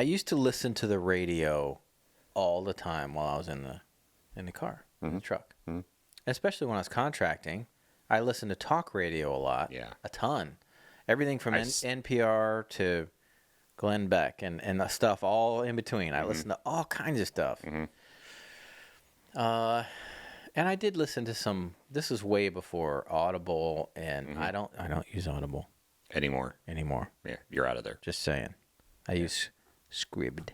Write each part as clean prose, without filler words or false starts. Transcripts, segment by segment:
I used to listen to the radio all the time while I was in the car, in the truck. Mhm. Especially when I was contracting. I listened to talk radio a lot. Yeah. A ton. Everything from NPR to Glenn Beck and the stuff all in between. I listened to all kinds of stuff. And I did listen to some. This is way before Audible, and I don't use Audible Anymore. anymore. Yeah, you're out of there. Just saying. I use Scribd.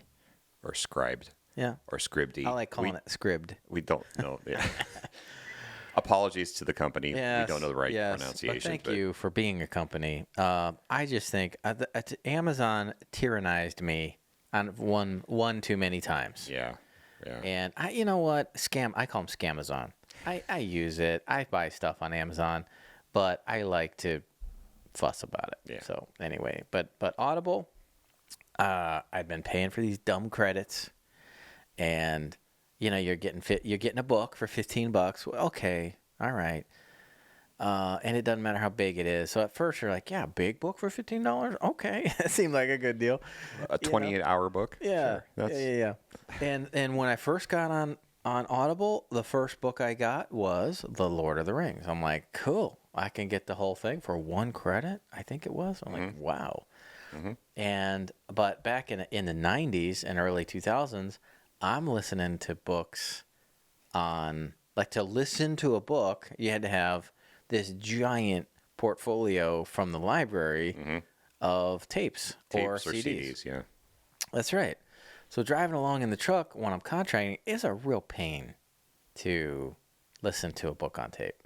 Or Scribed. Yeah. Or Scribd. I like calling it Scribd. We don't know. Yeah. Apologies to the company. Yes, We don't know the right yes, pronunciation. But thank you for being a company. I just think Amazon tyrannized me on one too many times. Yeah. Yeah. And you know what? I call them Scamazon. I use it. I buy stuff on Amazon, but I like to fuss about it. Yeah. So anyway, but Audible, I've been paying for these dumb credits, and you're getting a book for $15. Well, okay, all right. And it doesn't matter how big it is. So at first you're like, yeah, big book for $15? Okay. That seemed like a good deal. A 28-hour book? Yeah. Sure. Yeah. And when I first got on Audible, the first book I got was The Lord of the Rings. I'm like, cool. I can get the whole thing for one credit, I think it was. I'm like, wow. But back in the 90s and early 2000s, I'm listening to books to listen to a book, you had to have this giant portfolio from the library of tapes or CDs. Yeah. That's right. So driving along in the truck when I'm contracting is a real pain to listen to a book on tape.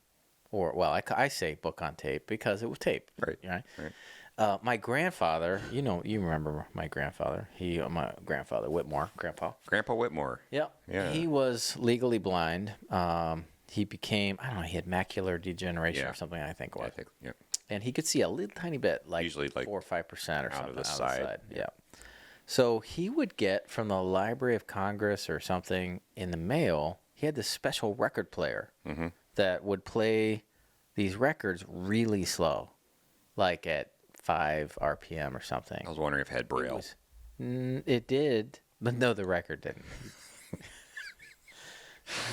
Or, well, I say book on tape because it was tape. Right. Right. My grandfather, you remember my grandfather. My grandfather, Whitmore, Grandpa Whitmore. Yep. Yeah. He was legally blind. He became, I don't know, he had macular degeneration or something, I think it was. Yeah. And he could see a little tiny bit, Usually 4 or 5% or something out of the out side. of the side. Yeah. So he would get from the Library of Congress or something in the mail, he had this special record player that would play these records really slow, like at 5 RPM or something. I was wondering if it had Braille. It did, but no, the record didn't.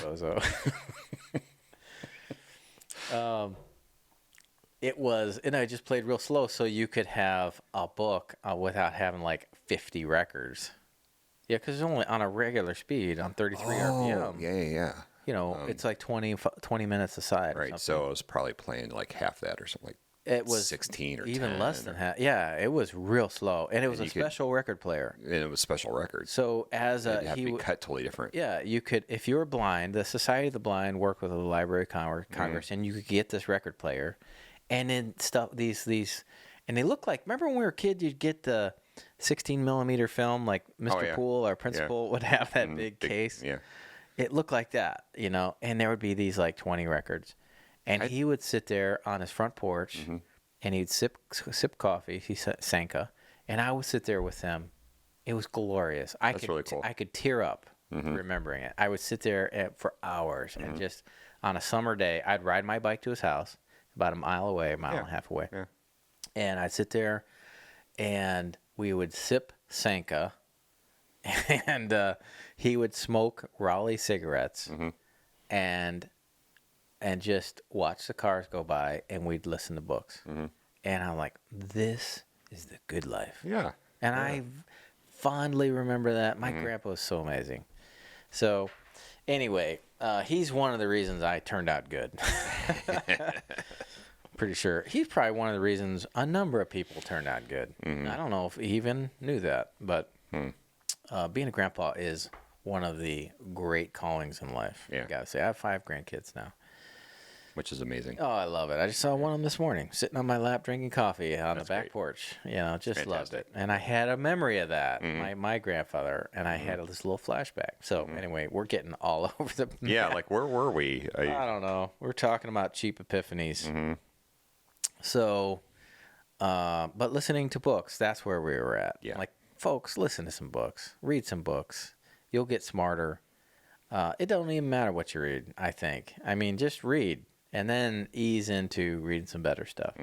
Bozo. It was, and I just played real slow, so you could have a book without having like 50 records. Yeah, because it's only on a regular speed on 33 RPM. Yeah. It's like 20 minutes a side. Or Right. something. So I was probably playing like half that or something, like It was 16 or even 10 less than half. Yeah, it was real slow, and it was a special record player. And it was special records. So as It'd have to be cut totally different. Yeah, you could, if you were blind, the Society of the Blind worked with the Library of Congress, and you could get this record player, and then stuff these, and they look like. Remember when we were kids, you'd get the 16 millimeter film, like Mr. Poole, our principal, would have that big case. Yeah. It looked like that, and there would be these like 20 records, and he would sit there on his front porch, and he'd sip coffee. He Sanka, and I would sit there with him. It was glorious. That's really cool. I could tear up remembering it. I would sit there for hours and just on a summer day, I'd ride my bike to his house about a mile away, a mile and a half away. Yeah. And I'd sit there and we would sip Sanka and he would smoke Raleigh cigarettes and just watch the cars go by and we'd listen to books. And I'm like, this is the good life. Yeah. And I fondly remember that. My grandpa was so amazing. So, anyway, he's one of the reasons I turned out good. Pretty sure. He's probably one of the reasons a number of people turned out good. I don't know if he even knew that, but being a grandpa is one of the great callings in life. Yeah. I gotta say, I have 5 grandkids now. Which is amazing. Oh, I love it. I just saw one of them this morning, sitting on my lap drinking coffee on the back porch. Just loved it. And I had a memory of that, my grandfather, and I had this little flashback. So anyway, we're getting all over the map. Yeah, like where were we? I don't know. We're talking about cheap epiphanies. So, but listening to books, that's where we were at. Yeah. Like, folks, listen to some books. Read some books. You'll get smarter. It don't even matter what you read, I think. I mean, just read. And then ease into reading some better stuff.